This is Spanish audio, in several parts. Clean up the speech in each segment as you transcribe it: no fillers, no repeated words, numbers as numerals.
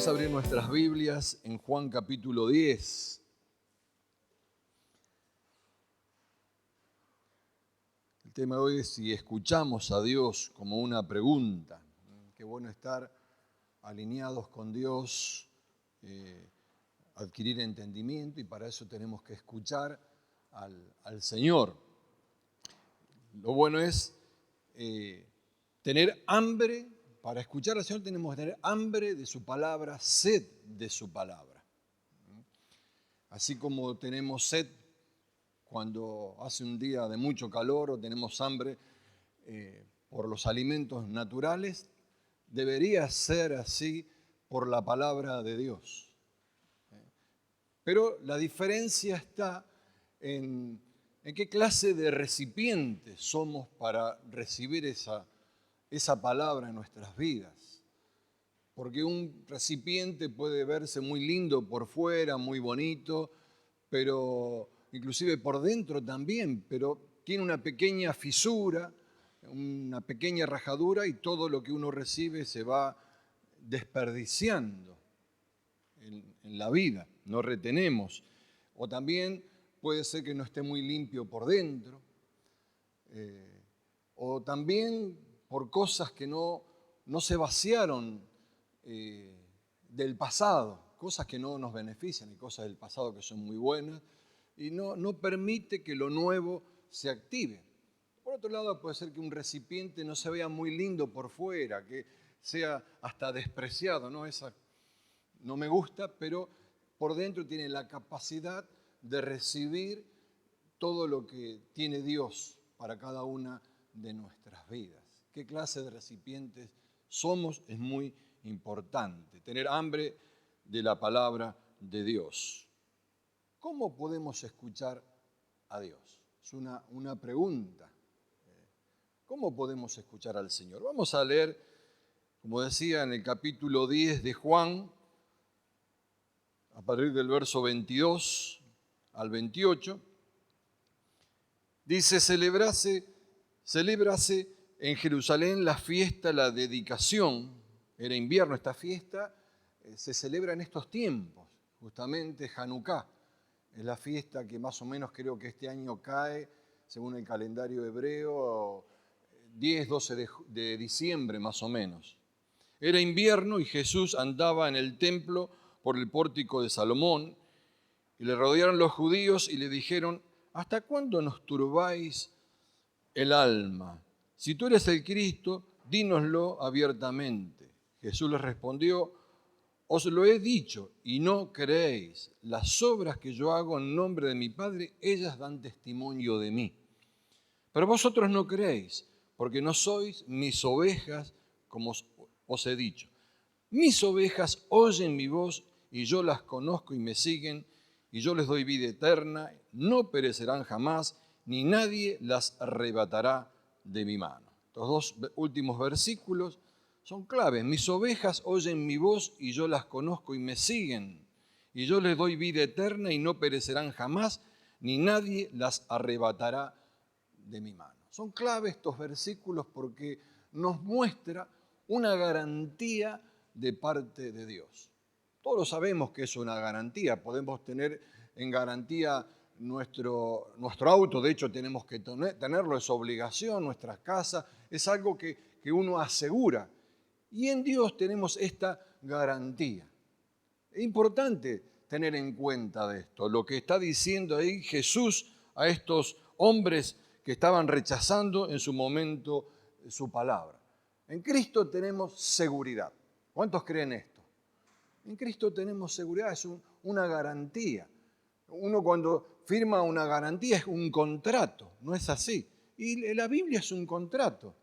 Vamos a abrir nuestras Biblias en Juan capítulo 10. El tema de hoy es si escuchamos a Dios como una pregunta. Qué bueno estar alineados con Dios, adquirir entendimiento, y para eso tenemos que escuchar al Señor. Lo bueno es tener hambre. Para escuchar al Señor tenemos que tener hambre de su palabra, sed de su palabra. Así como tenemos sed cuando hace un día de mucho calor o tenemos hambre por los alimentos naturales, debería ser así por la palabra de Dios. Pero la diferencia está en qué clase de recipientes somos para recibir esa palabra en nuestras vidas. Porque un recipiente puede verse muy lindo por fuera, muy bonito, pero inclusive por dentro también, pero tiene una pequeña fisura, una pequeña rajadura, y todo lo que uno recibe se va desperdiciando en la vida, no retenemos. O también puede ser que no esté muy limpio por dentro, o también por cosas que no se vaciaron del pasado, cosas que no nos benefician y cosas del pasado que son muy buenas, y no permite que lo nuevo se active. Por otro lado, puede ser que un recipiente no se vea muy lindo por fuera, que sea hasta despreciado, ¿no? Esa no me gusta, pero por dentro tiene la capacidad de recibir todo lo que tiene Dios para cada una de nuestras vidas. ¿Qué clase de recipientes somos? Es muy importante. Tener hambre de la palabra de Dios. ¿Cómo podemos escuchar a Dios? Es una pregunta. ¿Cómo podemos escuchar al Señor? Vamos a leer, como decía, en el capítulo 10 de Juan, a partir del verso 22 al 28, dice: celebrase en Jerusalén la fiesta, la dedicación. Era invierno esta fiesta, se celebra en estos tiempos, justamente Hanukkah. Es la fiesta que más o menos creo que este año cae, según el calendario hebreo, 10, 12 de diciembre más o menos. Era invierno y Jesús andaba en el templo por el pórtico de Salomón, y le rodearon los judíos y le dijeron: ¿hasta cuándo nos turbáis el alma? Si tú eres el Cristo, dínoslo abiertamente. Jesús les respondió: os lo he dicho y no creéis. Las obras que yo hago en nombre de mi Padre, ellas dan testimonio de mí. Pero vosotros no creéis, porque no sois mis ovejas, como os he dicho. Mis ovejas oyen mi voz, y yo las conozco y me siguen, y yo les doy vida eterna, no perecerán jamás, ni nadie las arrebatará de mi mano. Estos dos últimos versículos son claves. Mis ovejas oyen mi voz y yo las conozco y me siguen, y yo les doy vida eterna y no perecerán jamás, ni nadie las arrebatará de mi mano. Son claves estos versículos porque nos muestra una garantía de parte de Dios. Todos sabemos que es una garantía. Podemos tener en garantía nuestro auto, de hecho tenemos que tenerlo, es obligación, nuestra casa, es algo que uno asegura. Y en Dios tenemos esta garantía. Es importante tener en cuenta de esto, lo que está diciendo ahí Jesús a estos hombres que estaban rechazando en su momento su palabra. En Cristo tenemos seguridad. ¿Cuántos creen esto? En Cristo tenemos seguridad, es una garantía. Uno cuando firma una garantía es un contrato, no es así. Y la Biblia es un contrato,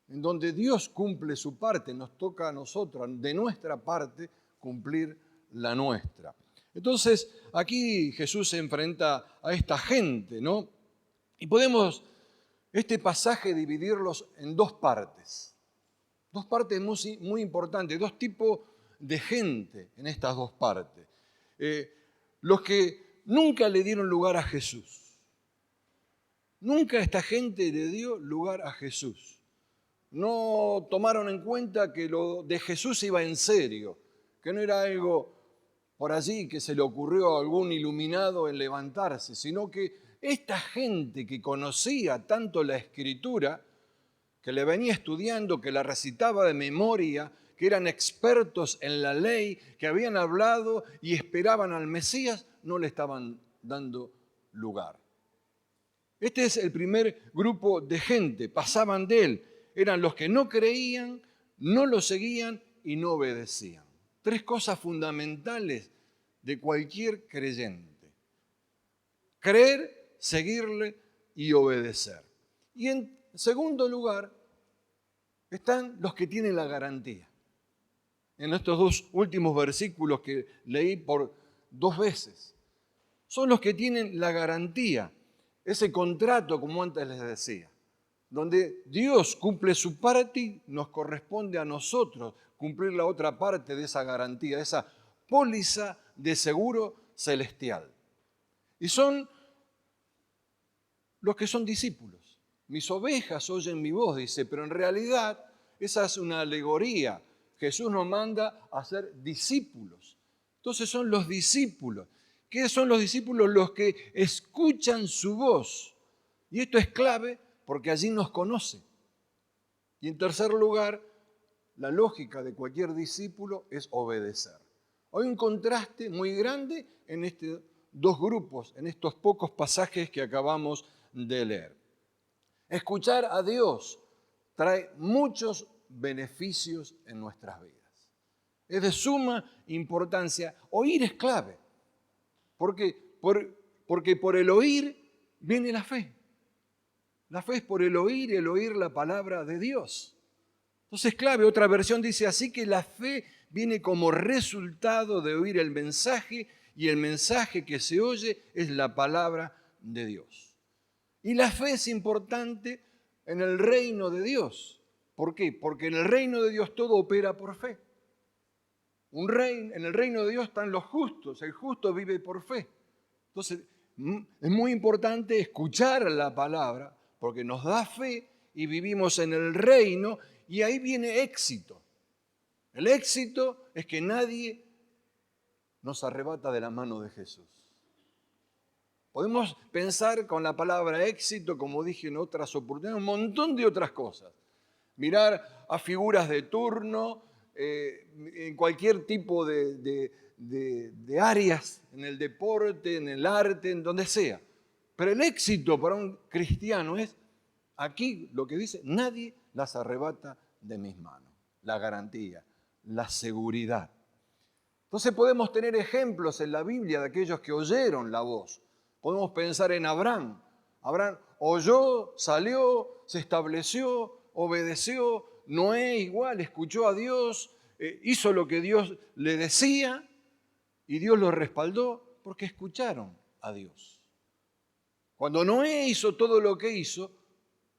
en donde Dios cumple su parte, nos toca a nosotros, de nuestra parte, cumplir la nuestra. Entonces, aquí Jesús se enfrenta a esta gente, ¿no? Y podemos este pasaje dividirlos en dos partes muy importantes, dos tipos de gente en estas dos partes. Los que nunca le dieron lugar a Jesús. Nunca esta gente le dio lugar a Jesús. No tomaron en cuenta que lo de Jesús iba en serio, que no era algo por allí que se le ocurrió a algún iluminado en levantarse, sino que esta gente que conocía tanto la Escritura, que le venía estudiando, que la recitaba de memoria, que eran expertos en la ley, que habían hablado y esperaban al Mesías, no le estaban dando lugar. Este es el primer grupo de gente, pasaban de él. Eran los que no creían, no lo seguían y no obedecían. Tres cosas fundamentales de cualquier creyente: creer, seguirle y obedecer. Y en segundo lugar están los que tienen la garantía. En estos dos últimos versículos que leí por 2 veces, son los que tienen la garantía, ese contrato, como antes les decía, donde Dios cumple su parte, nos corresponde a nosotros cumplir la otra parte de esa garantía, de esa póliza de seguro celestial. Y son los que son discípulos. Mis ovejas oyen mi voz, dice, pero en realidad esa es una alegoría. Jesús nos manda a ser discípulos. Entonces son los discípulos. ¿Qué son los discípulos? Los que escuchan su voz. Y esto es clave porque allí nos conoce. Y en tercer lugar, la lógica de cualquier discípulo es obedecer. Hay un contraste muy grande en estos dos grupos, en estos pocos pasajes que acabamos de leer. Escuchar a Dios trae muchos beneficios en nuestras vidas. Es de suma importancia. Oír es clave. Porque por el oír viene la fe. La fe es por el oír y el oír la palabra de Dios. Entonces, clave, otra versión dice así, que la fe viene como resultado de oír el mensaje, y el mensaje que se oye es la palabra de Dios. Y la fe es importante en el reino de Dios. ¿Por qué? Porque en el reino de Dios todo opera por fe. En el reino de Dios están los justos, el justo vive por fe. Entonces, es muy importante escuchar la palabra, porque nos da fe y vivimos en el reino, y ahí viene éxito. El éxito es que nadie nos arrebata de la mano de Jesús. Podemos pensar con la palabra éxito, como dije en otras oportunidades, un montón de otras cosas. Mirar a figuras de turno, en cualquier tipo de áreas, en el deporte, en el arte, en donde sea. Pero el éxito para un cristiano es, aquí lo que dice, nadie las arrebata de mis manos. La garantía, la seguridad. Entonces podemos tener ejemplos en la Biblia de aquellos que oyeron la voz. Podemos pensar en Abraham. Abraham oyó, salió, se estableció, obedeció. Noé igual, escuchó a Dios, hizo lo que Dios le decía y Dios lo respaldó porque escucharon a Dios. Cuando Noé hizo todo lo que hizo,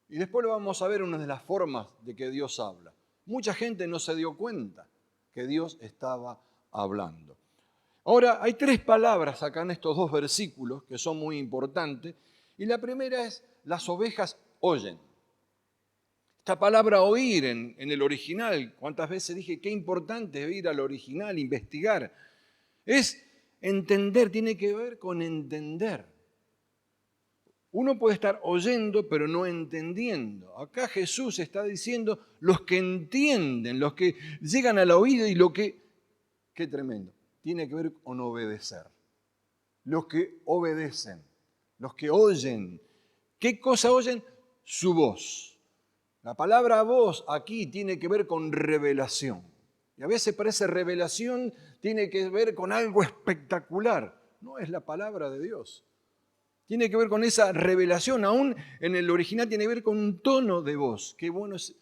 y después lo vamos a ver una de las formas de que Dios habla, mucha gente no se dio cuenta que Dios estaba hablando. Ahora, hay 3 palabras acá en estos 2 versículos que son muy importantes, y la primera es: las ovejas oyen. Esta palabra oír en el original, ¿cuántas veces dije qué importante es ir al original, investigar? Es entender, tiene que ver con entender. Uno puede estar oyendo, pero no entendiendo. Acá Jesús está diciendo los que entienden, los que llegan al oído y lo que, qué tremendo, tiene que ver con obedecer. Los que obedecen, los que oyen. ¿Qué cosa oyen? Su voz. La palabra voz aquí tiene que ver con revelación. Y a veces parece revelación tiene que ver con algo espectacular. No es la palabra de Dios. Tiene que ver con esa revelación. Aún en el original tiene que ver con un tono de voz. Qué bueno es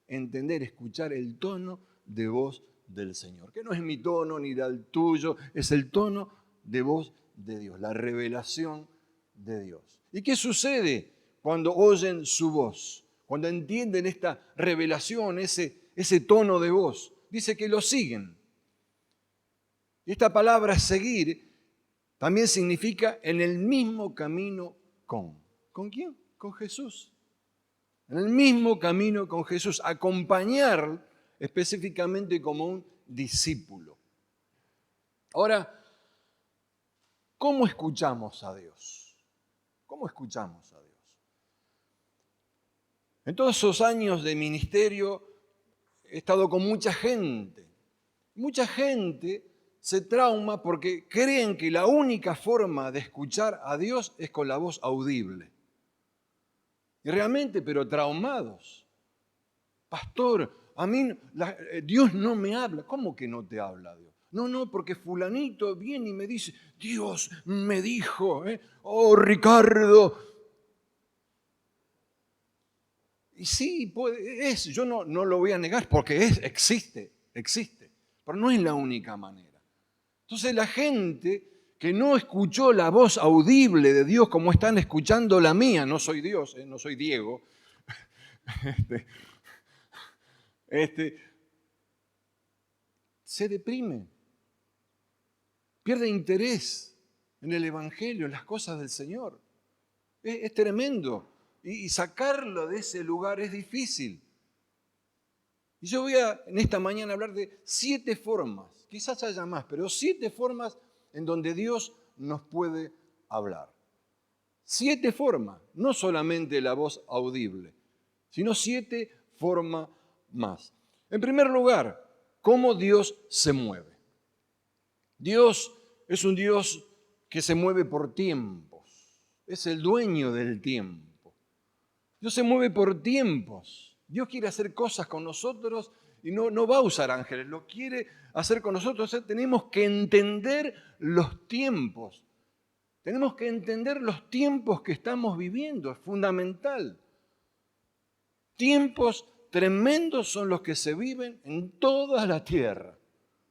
entender, escuchar el tono de voz del Señor. Que no es mi tono ni el tuyo, es el tono de voz de Dios, la revelación de Dios. ¿Y qué sucede cuando oyen su voz? Cuando entienden esta revelación, ese tono de voz, dice que lo siguen. Y esta palabra seguir también significa en el mismo camino con. ¿Con quién? Con Jesús. En el mismo camino con Jesús. Acompañar específicamente como un discípulo. Ahora, ¿cómo escuchamos a Dios? ¿Cómo escuchamos a Dios? En todos esos años de ministerio he estado con mucha gente. Mucha gente se trauma porque creen que la única forma de escuchar a Dios es con la voz audible. Y realmente, pero traumados. Pastor, a mí Dios no me habla. ¿Cómo que no te habla Dios? No, porque fulanito viene y me dice, Dios me dijo, oh Ricardo. Y sí, yo no lo voy a negar porque existe, pero no es la única manera. Entonces la gente que no escuchó la voz audible de Dios como están escuchando la mía, no soy Dios, no soy Diego, se deprime, pierde interés en el Evangelio, en las cosas del Señor. Es tremendo. Y sacarlo de ese lugar es difícil. Y yo voy en esta mañana a hablar de 7 formas, quizás haya más, pero 7 formas en donde Dios nos puede hablar. 7 formas, no solamente la voz audible, sino 7 formas más. En primer lugar, cómo Dios se mueve. Dios es un Dios que se mueve por tiempos, es el dueño del tiempo. Dios se mueve por tiempos. Dios quiere hacer cosas con nosotros y no va a usar ángeles, lo quiere hacer con nosotros. O sea, tenemos que entender los tiempos. Tenemos que entender los tiempos que estamos viviendo, es fundamental. Tiempos tremendos son los que se viven en toda la tierra.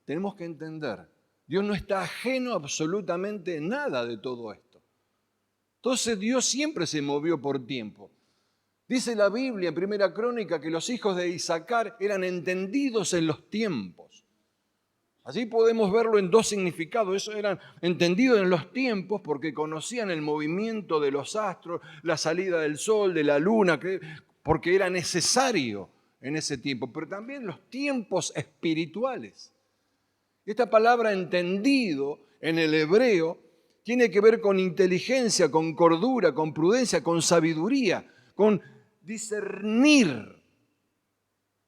Tenemos que entender. Dios no está ajeno absolutamente nada de todo esto. Entonces Dios siempre se movió por tiempo. Dice la Biblia en Primera Crónica que los hijos de Isaacar eran entendidos en los tiempos. Así podemos verlo en 2 significados. Eso eran entendidos en los tiempos porque conocían el movimiento de los astros, la salida del sol, de la luna, porque era necesario en ese tiempo. Pero también los tiempos espirituales. Esta palabra entendido en el hebreo tiene que ver con inteligencia, con cordura, con prudencia, con sabiduría, con discernir,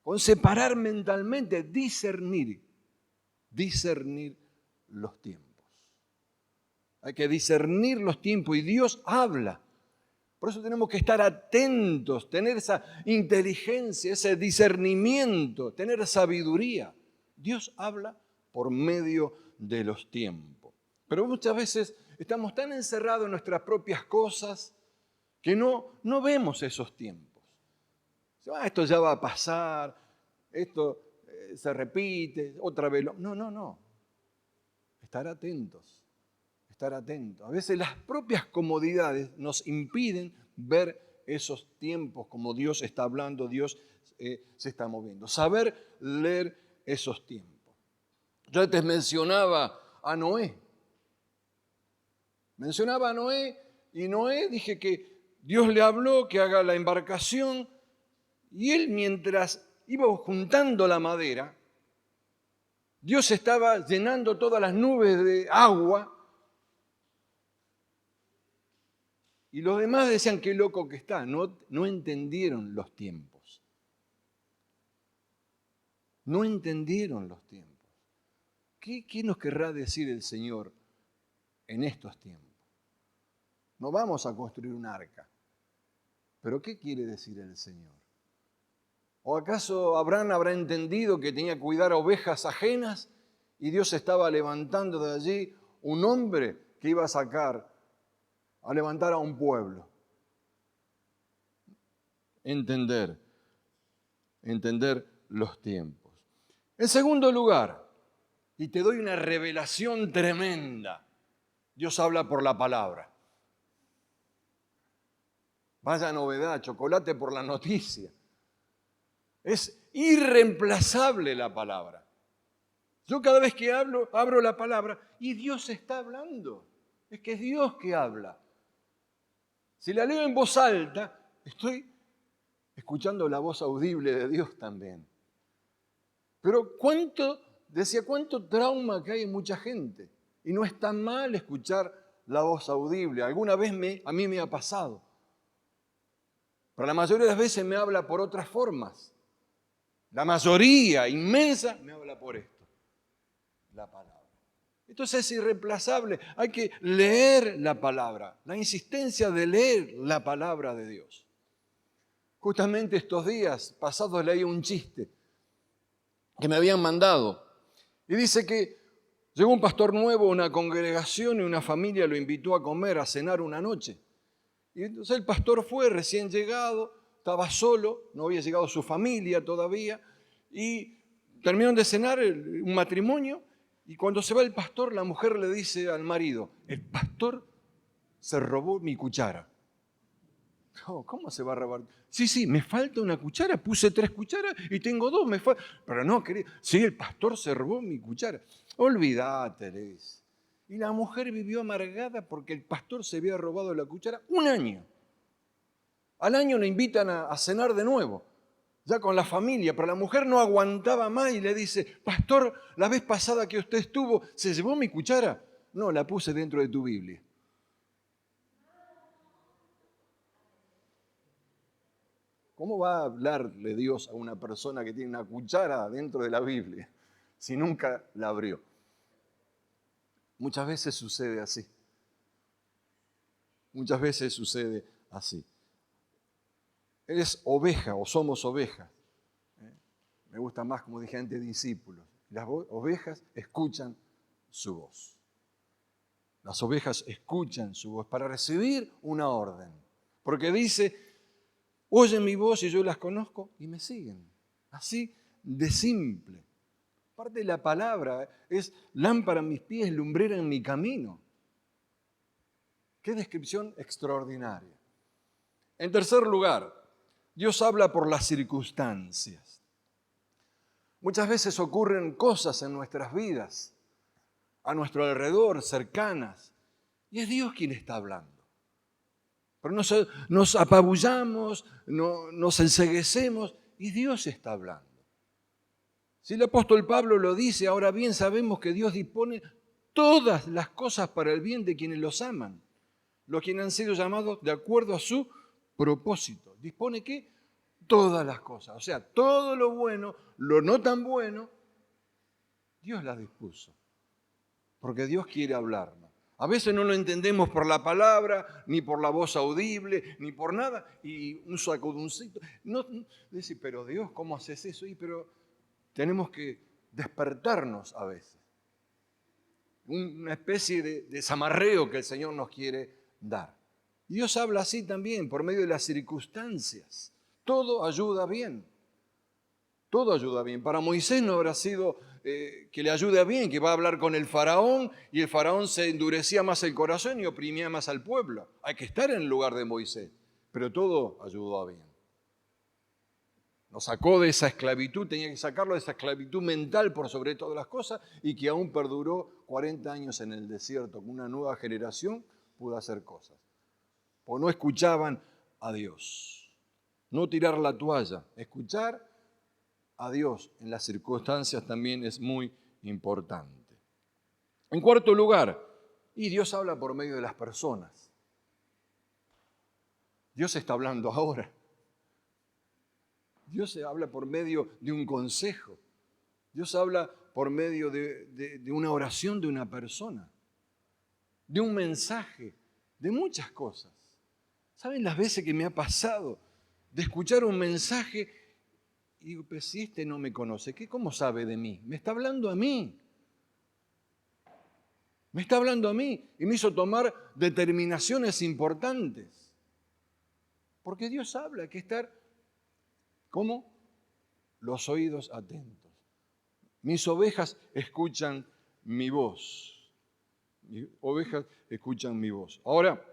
con separar mentalmente, discernir los tiempos. Hay que discernir los tiempos y Dios habla. Por eso tenemos que estar atentos, tener esa inteligencia, ese discernimiento, tener sabiduría. Dios habla por medio de los tiempos. Pero muchas veces estamos tan encerrados en nuestras propias cosas que no vemos esos tiempos. Esto ya va a pasar, esto se repite, otra vez. No. Estar atentos. A veces las propias comodidades nos impiden ver esos tiempos como Dios está hablando, Dios se está moviendo. Saber leer esos tiempos. Yo antes mencionaba a Noé. Y Noé dije que Dios le habló que haga la embarcación y él mientras iba juntando la madera, Dios estaba llenando todas las nubes de agua y los demás decían qué loco que está, no entendieron los tiempos. No entendieron los tiempos. ¿Qué nos querrá decir el Señor en estos tiempos? No vamos a construir un arca. ¿Pero qué quiere decir el Señor? ¿O acaso Abraham habrá entendido que tenía que cuidar ovejas ajenas y Dios estaba levantando de allí un hombre que iba a levantar a un pueblo? Entender los tiempos. En segundo lugar, y te doy una revelación tremenda, Dios habla por la palabra. Vaya novedad, chocolate por la noticia. Es irreemplazable la palabra. Yo cada vez que hablo, abro la palabra y Dios está hablando. Es que es Dios que habla. Si la leo en voz alta, estoy escuchando la voz audible de Dios también. Pero ¿cuánto decía, cuánto trauma que hay en mucha gente. Y no está mal escuchar la voz audible. Alguna vez a mí me ha pasado. Pero la mayoría de las veces me habla por otras formas. La mayoría inmensa me habla por esto, la palabra. Entonces es irreemplazable. Hay que leer la palabra, la insistencia de leer la palabra de Dios. Justamente estos días pasados leí un chiste que me habían mandado. Y dice que llegó un pastor nuevo a una congregación y una familia lo invitó a comer, a cenar una noche. Y entonces el pastor fue recién llegado, estaba solo, no había llegado su familia todavía, y terminaron de cenar un matrimonio, y cuando se va el pastor, la mujer le dice al marido, el pastor se robó mi cuchara. Oh, ¿cómo se va a robar? Sí, me falta una cuchara, puse 3 cucharas y tengo 2, me falta. Pero no, querido, sí, el pastor se robó mi cuchara. Olvídate, le dice. Y la mujer vivió amargada porque el pastor se había robado la cuchara 1 año. Al año le invitan a cenar de nuevo, ya con la familia, pero la mujer no aguantaba más y le dice, pastor, la vez pasada que usted estuvo, ¿se llevó mi cuchara? No, la puse dentro de tu Biblia. ¿Cómo va a hablarle Dios a una persona que tiene una cuchara dentro de la Biblia si nunca la abrió? Muchas veces sucede así. Muchas veces sucede así. Eres oveja o somos ovejas. Me gusta más, como dije antes, discípulos. Las ovejas escuchan su voz. Las ovejas escuchan su voz para recibir una orden. Porque dice, oyen mi voz y yo las conozco y me siguen. Así de simple. Parte de la palabra es lámpara en mis pies, lumbrera en mi camino. Qué descripción extraordinaria. En tercer lugar, Dios habla por las circunstancias. Muchas veces ocurren cosas en nuestras vidas, a nuestro alrededor, cercanas, y es Dios quien está hablando. Pero nos apabullamos, nos enceguecemos, y Dios está hablando. Si el apóstol Pablo lo dice, ahora bien sabemos que Dios dispone todas las cosas para el bien de quienes los aman, los quienes han sido llamados de acuerdo a su propósito. ¿Dispone qué? Todas las cosas. O sea, todo lo bueno, lo no tan bueno, Dios las dispuso. Porque Dios quiere hablarnos. A veces no lo entendemos por la palabra, ni por la voz audible, ni por nada, y un sacudoncito. No, dice, pero Dios, ¿cómo haces eso? Pero tenemos que despertarnos a veces. Una especie de zamarreo que el Señor nos quiere dar. Y Dios habla así también, por medio de las circunstancias. Todo ayuda bien. Todo ayuda bien. Para Moisés no habrá sido que le ayude bien, que va a hablar con el faraón y el faraón se endurecía más el corazón y oprimía más al pueblo. Hay que estar en el lugar de Moisés, pero todo ayudó a bien. Nos sacó de esa esclavitud, tenía que sacarlo de esa esclavitud mental por sobre todas las cosas y que aún perduró 40 años en el desierto, con una nueva generación pudo hacer cosas. O no escuchaban a Dios. No tirar la toalla, escuchar a Dios en las circunstancias también es muy importante. En cuarto lugar, y Dios habla por medio de las personas. Dios está hablando ahora. Dios habla por medio de un consejo. Dios habla por medio de una oración de una persona, de un mensaje, de muchas cosas. ¿Saben las veces que me ha pasado de escuchar un mensaje y digo, pero si este no me conoce, ¿cómo sabe de mí? Me está hablando a mí. Me está hablando a mí y me hizo tomar determinaciones importantes. Porque Dios habla, hay que estar, ¿cómo? Los oídos atentos. Mis ovejas escuchan mi voz. Mis ovejas escuchan mi voz. Ahora,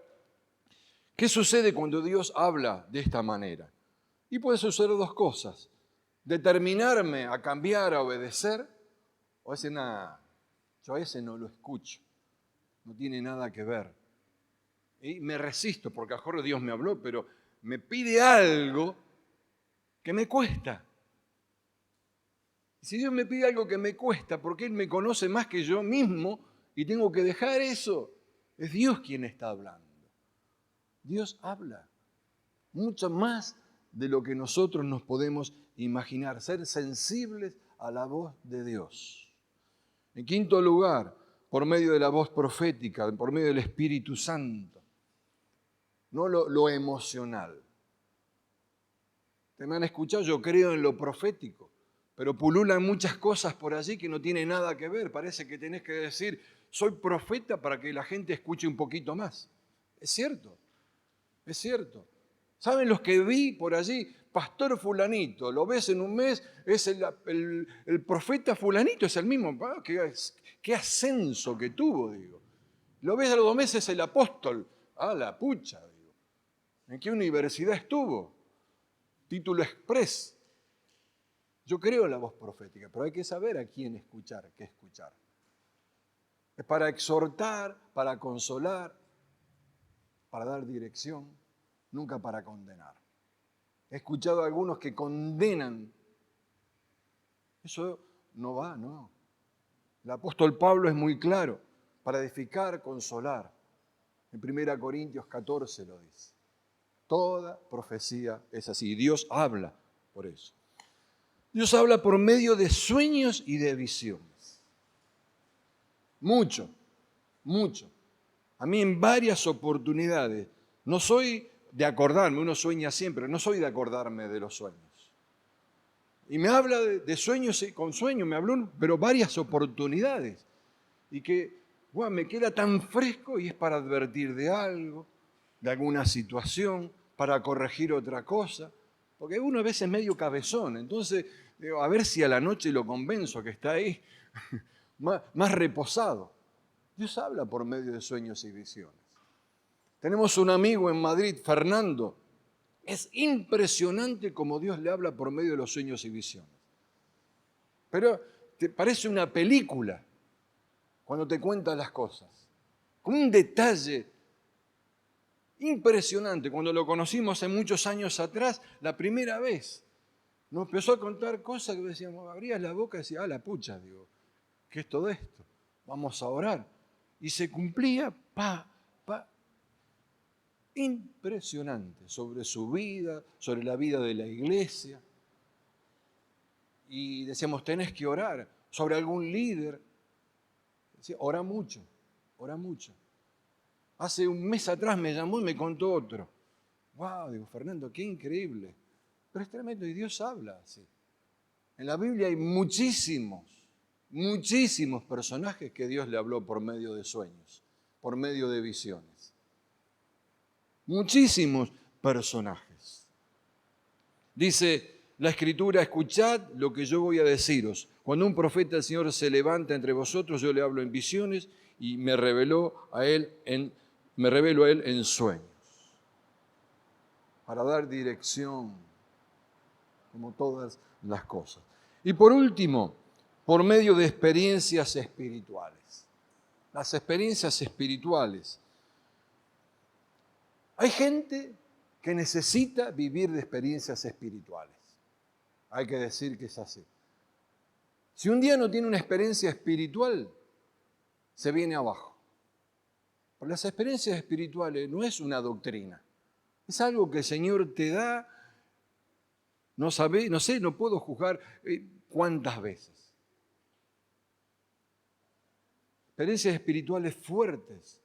¿qué sucede cuando Dios habla de esta manera? Y puede suceder 2 cosas. Determinarme a cambiar, a obedecer, o decir, nada, yo a ese no lo escucho, no tiene nada que ver. Y me resisto, porque a lo mejor Dios me habló, pero me pide algo que me cuesta. Si Dios me pide algo que me cuesta, porque Él me conoce más que yo mismo y tengo que dejar eso, es Dios quien está hablando. Dios habla mucho más de lo que nosotros nos podemos imaginar, ser sensibles a la voz de Dios. En quinto lugar, por medio de la voz profética, por medio del Espíritu Santo, no lo emocional. Te me han escuchado, yo creo en lo profético, pero pululan muchas cosas por allí que no tienen nada que ver. Parece que tenés que decir, soy profeta para que la gente escuche un poquito más. Es cierto, es cierto. ¿Saben los que vi por allí? Pastor fulanito, lo ves en un mes, es el profeta fulanito, es el mismo. Ah, qué ascenso que tuvo, digo. Lo ves a los 2 meses, el apóstol. Ah, la pucha, digo. ¿En qué universidad estuvo? Título express. Yo creo en la voz profética, pero hay que saber a quién escuchar, qué escuchar. Es para exhortar, para consolar, para dar dirección, nunca para condenar. He escuchado a algunos que condenan. Eso no va, no. El apóstol Pablo es muy claro, para edificar, consolar. En 1 Corintios 14 lo dice. Toda profecía es así. Dios habla por eso. Dios habla por medio de sueños y de visiones. Mucho, mucho. A mí en varias oportunidades, no soy de acordarme, uno sueña siempre, no soy de acordarme de los sueños. Y me habla de sueños, con sueños me habló, pero varias oportunidades. Y que me queda tan fresco y es para advertir de algo, de alguna situación, para corregir otra cosa. Porque uno a veces es medio cabezón, entonces digo, a ver si a la noche lo convenzo que está ahí más reposado. Dios habla por medio de sueños y visiones. Tenemos un amigo en Madrid, Fernando. Es impresionante cómo Dios le habla por medio de los sueños y visiones. Pero te parece una película cuando te cuenta las cosas. Con un detalle impresionante. Cuando lo conocimos hace muchos años atrás, la primera vez, nos empezó a contar cosas que decíamos, abrías la boca y decías, la pucha, digo, ¿qué es todo esto? Vamos a orar. Y se cumplía, impresionante sobre su vida, sobre la vida de la iglesia. Y decíamos, tenés que orar sobre algún líder. Decía, ora mucho, ora mucho. Hace un mes atrás me llamó y me contó otro. Wow, digo, Fernando, qué increíble. Pero es tremendo y Dios habla así. En la Biblia hay muchísimos personajes que Dios le habló por medio de sueños, por medio de visiones. Muchísimos personajes. Dice la Escritura, escuchad lo que yo voy a deciros. Cuando un profeta del Señor se levanta entre vosotros, yo le hablo en visiones y me revelo a él en sueños. Para dar dirección, como todas las cosas. Y por último, por medio de experiencias espirituales. Las experiencias espirituales. Hay gente que necesita vivir de experiencias espirituales. Hay que decir que es así. Si un día no tiene una experiencia espiritual, se viene abajo. Porque las experiencias espirituales no es una doctrina. Es algo que el Señor te da, no sé, no puedo juzgar cuántas veces. Experiencias espirituales fuertes.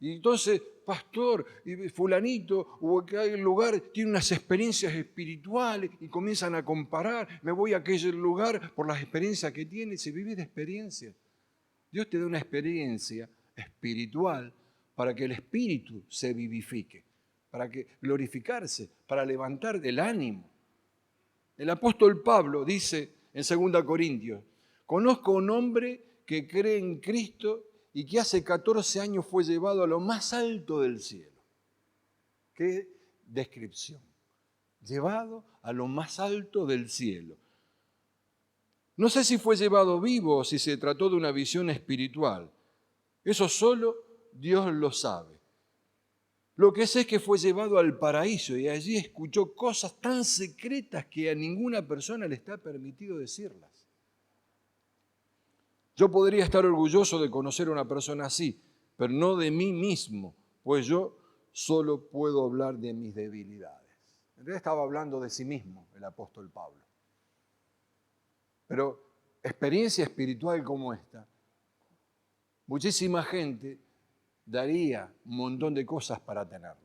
Y entonces, pastor, y fulanito, o aquel lugar tiene unas experiencias espirituales y comienzan a comparar. Me voy a aquel lugar por las experiencias que tiene. Se vive de experiencias. Dios te da una experiencia espiritual para que el espíritu se vivifique, para que glorificarse, para levantar el ánimo. El apóstol Pablo dice en 2 Corintios, conozco un hombre que cree en Cristo y que hace 14 años fue llevado a lo más alto del cielo. ¿Qué descripción? Llevado a lo más alto del cielo. No sé si fue llevado vivo o si se trató de una visión espiritual. Eso solo Dios lo sabe. Lo que sé es que fue llevado al paraíso y allí escuchó cosas tan secretas que a ninguna persona le está permitido decirlas. Yo podría estar orgulloso de conocer a una persona así, pero no de mí mismo, pues yo solo puedo hablar de mis debilidades. En realidad estaba hablando de sí mismo el apóstol Pablo. Pero experiencia espiritual como esta, muchísima gente daría un montón de cosas para tenerla,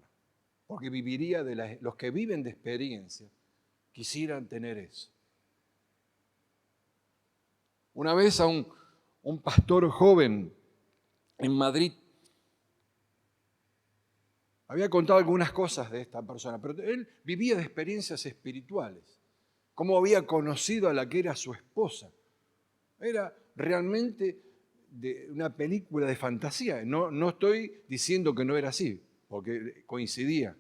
porque viviría los que viven de experiencia, quisieran tener eso. Una vez a un pastor joven en Madrid había contado algunas cosas de esta persona, pero él vivía de experiencias espirituales, cómo había conocido a la que era su esposa. Era realmente de una película de fantasía. No estoy diciendo que no era así, porque coincidía.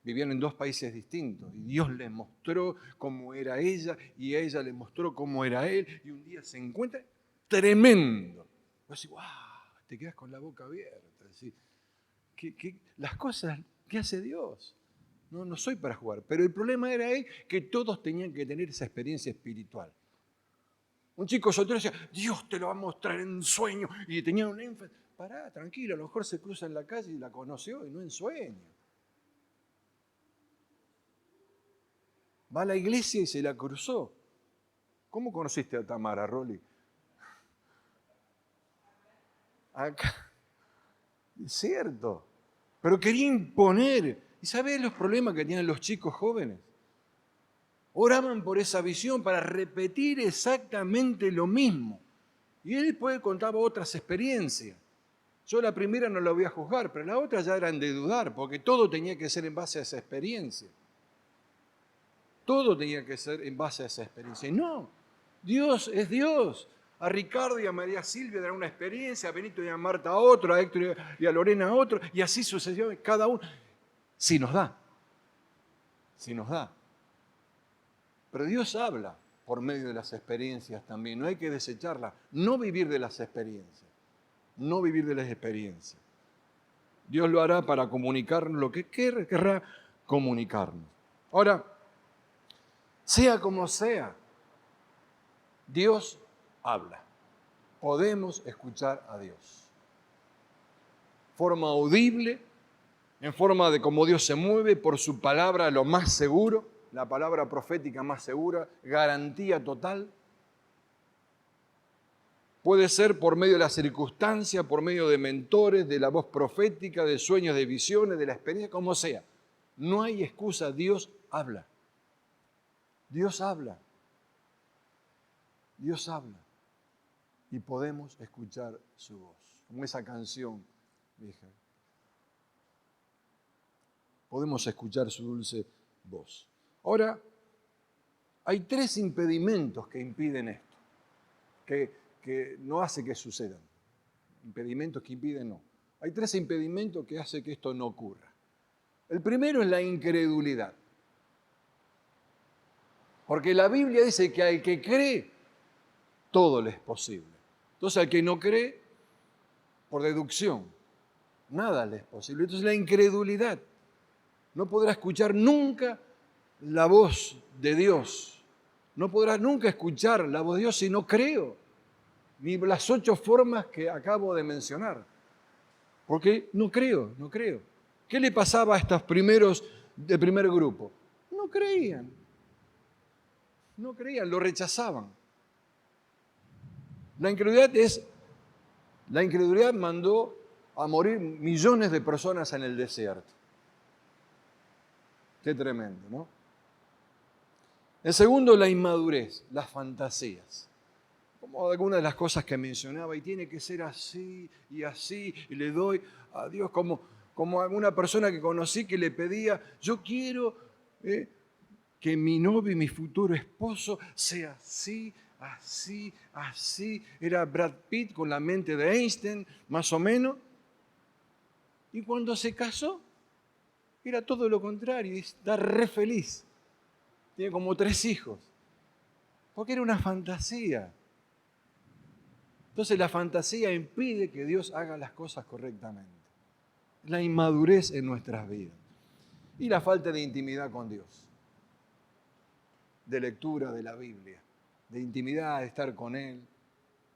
Vivían en dos países distintos y Dios les mostró cómo era ella y ella le mostró cómo era él y un día se encuentran tremendo. Vos decís, wow, te quedas con la boca abierta. Decís, las cosas que hace Dios. No soy para jugar. Pero el problema era que todos tenían que tener esa experiencia espiritual. Un chico soltero decía, Dios te lo va a mostrar en sueño. Y tenía un énfasis. Pará, tranquilo, a lo mejor se cruza en la calle y la conoció y no en sueño. Va a la iglesia y se la cruzó. ¿Cómo conociste a Tamara, Rolly? Acá. Es cierto. Pero quería imponer. ¿Y sabés los problemas que tienen los chicos jóvenes? Oraban por esa visión para repetir exactamente lo mismo. Y él después contaba otras experiencias. Yo la primera no la voy a juzgar, pero la otra ya eran de dudar, porque todo tenía que ser en base a esa experiencia. Todo tenía que ser en base a esa experiencia. Y no, Dios es Dios. A Ricardo y a María Silvia dará una experiencia, a Benito y a Marta a otro, a Héctor y a Lorena a otro, y así sucesivamente, cada uno. Si nos da. Pero Dios habla por medio de las experiencias también, no hay que desecharlas, no vivir de las experiencias, Dios lo hará para comunicarnos lo que querrá comunicarnos. Ahora, sea como sea, Dios habla. Podemos escuchar a Dios. Forma audible, en forma de cómo Dios se mueve, por su palabra lo más seguro, la palabra profética más segura, garantía total. Puede ser por medio de la circunstancia, por medio de mentores, de la voz profética, de sueños, de visiones, de la experiencia, como sea. No hay excusa, Dios habla. Dios habla. Dios habla. Y podemos escuchar su voz. Como esa canción vieja. Podemos escuchar su dulce voz. Ahora, hay 3 impedimentos que impiden esto, que no hace que sucedan. Impedimentos que impiden, no. Hay 3 impedimentos que hacen que esto no ocurra. El primero es la incredulidad. Porque la Biblia dice que al que cree, todo le es posible. Entonces al que no cree, por deducción, nada le es posible. Entonces la incredulidad. No podrá escuchar nunca la voz de Dios. No podrá nunca escuchar la voz de Dios si no creo. Ni las 8 formas que acabo de mencionar. Porque no creo. ¿Qué le pasaba a estos primeros del primer grupo? No creían, lo rechazaban. La incredulidad mandó a morir millones de personas en el desierto. Qué tremendo, ¿no? El segundo, la inmadurez, las fantasías. Como algunas de las cosas que mencionaba, y tiene que ser así, y le doy a Dios como alguna persona que conocí que le pedía, yo quiero que mi novio y mi futuro esposo sea así, así. Era Brad Pitt con la mente de Einstein, más o menos. Y cuando se casó, era todo lo contrario, y está re feliz. Tiene como 3 hijos. Porque era una fantasía. Entonces la fantasía impide que Dios haga las cosas correctamente. la inmadurez en nuestras vidas y la falta de intimidad con Dios, de lectura de la Biblia, de intimidad, de estar con Él,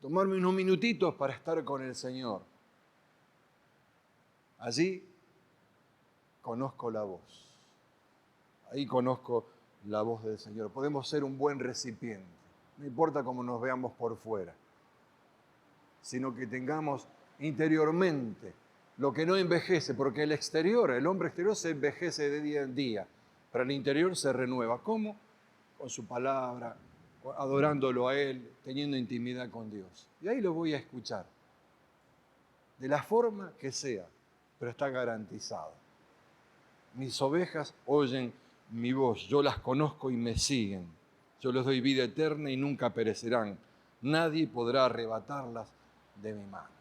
tomarme unos minutitos para estar con el Señor. Allí conozco la voz, ahí conozco la voz del Señor. Podemos ser un buen recipiente, no importa cómo nos veamos por fuera, sino que tengamos interiormente lo que no envejece, porque el exterior, el hombre exterior se envejece de día en día, pero el interior se renueva. ¿Cómo? Con su palabra, adorándolo a Él, teniendo intimidad con Dios. Y ahí lo voy a escuchar, de la forma que sea, pero está garantizado. Mis ovejas oyen mi voz, yo las conozco y me siguen. Yo les doy vida eterna y nunca perecerán. Nadie podrá arrebatarlas de mi mano.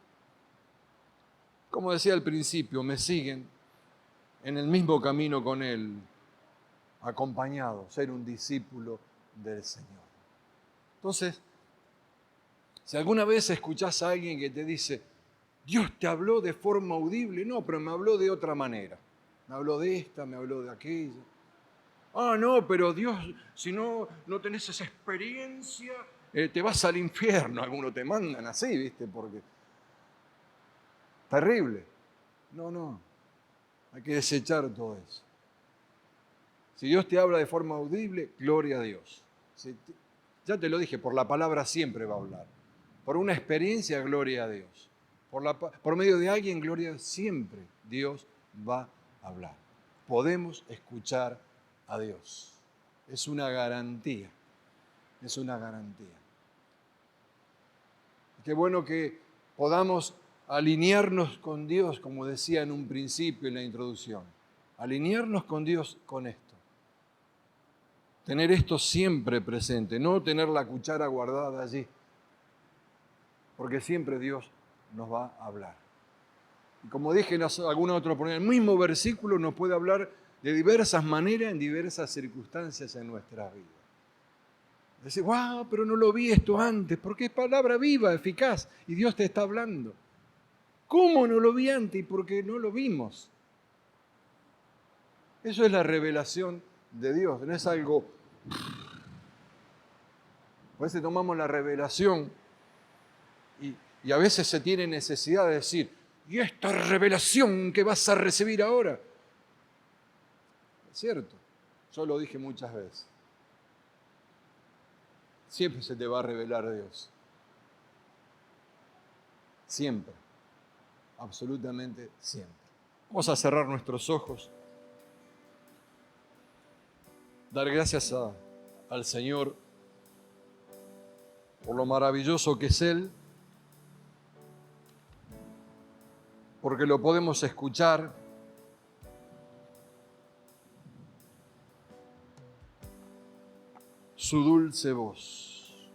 Como decía al principio, me siguen en el mismo camino con Él, acompañado, ser un discípulo del Señor. Entonces, si alguna vez escuchás a alguien que te dice, Dios te habló de forma audible, no, pero me habló de otra manera. Me habló de esta, me habló de aquella. Ah, no, pero Dios, si no tenés esa experiencia, te vas al infierno. Algunos te mandan así, ¿viste? Porque terrible. No, hay que desechar todo eso. Si Dios te habla de forma audible, gloria a Dios. Ya te lo dije, por la palabra siempre va a hablar. Por una experiencia, gloria a Dios. Por medio de alguien, gloria a Dios. Siempre Dios va a hablar. Podemos escuchar a Dios. Es una garantía. Es una garantía. Qué bueno que podamos alinearnos con Dios, como decía en un principio en la introducción. Alinearnos con Dios con esto. Tener esto siempre presente, no tener la cuchara guardada allí. Porque siempre Dios nos va a hablar. Y como dije en alguna otra oportunidad, el mismo versículo nos puede hablar de diversas maneras, en diversas circunstancias en nuestras vidas. Decir, wow, pero no lo vi esto antes, porque es palabra viva, eficaz, y Dios te está hablando. ¿Cómo no lo vi antes? Y porque no lo vimos. Eso es la revelación de Dios, no es algo... A veces tomamos la revelación y a veces se tiene necesidad de decir, ¿y esta revelación que vas a recibir ahora? Es cierto, yo lo dije muchas veces. Siempre se te va a revelar Dios. Siempre. Absolutamente siempre. Vamos a cerrar nuestros ojos. Dar gracias al Señor por lo maravilloso que es Él, porque lo podemos escuchar, su dulce voz.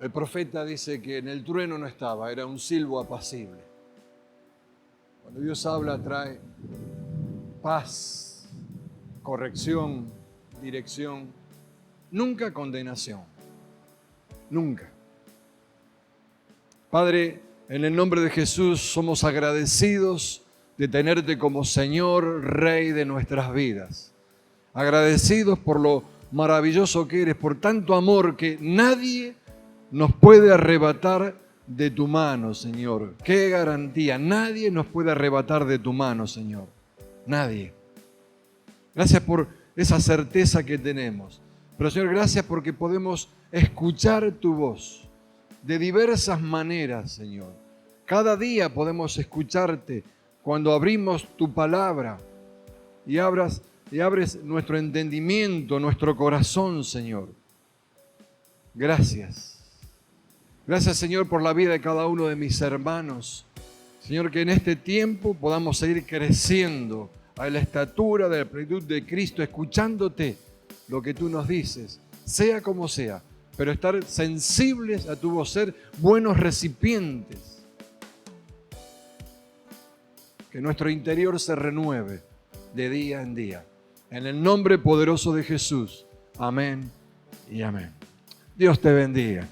El profeta dice que en el trueno no estaba, era un silbo apacible. Cuando Dios habla, trae paz, corrección, dirección, nunca condenación, nunca. Padre, en el nombre de Jesús somos agradecidos de tenerte como Señor, Rey de nuestras vidas. Agradecidos por lo maravilloso que eres, por tanto amor que nadie nos puede arrebatar de tu mano, Señor. ¡Qué garantía! Nadie nos puede arrebatar de tu mano, Señor. Nadie. Gracias por esa certeza que tenemos. Pero, Señor, gracias porque podemos escuchar tu voz de diversas maneras, Señor. Cada día podemos escucharte cuando abrimos tu palabra y abres nuestro entendimiento, nuestro corazón, Señor. Gracias. Gracias, Señor, por la vida de cada uno de mis hermanos. Señor, que en este tiempo podamos seguir creciendo a la estatura de la plenitud de Cristo, escuchándote lo que tú nos dices, sea como sea, pero estar sensibles a tu voz, ser buenos recipientes. Que nuestro interior se renueve de día en día. En el nombre poderoso de Jesús. Amén y amén. Dios te bendiga.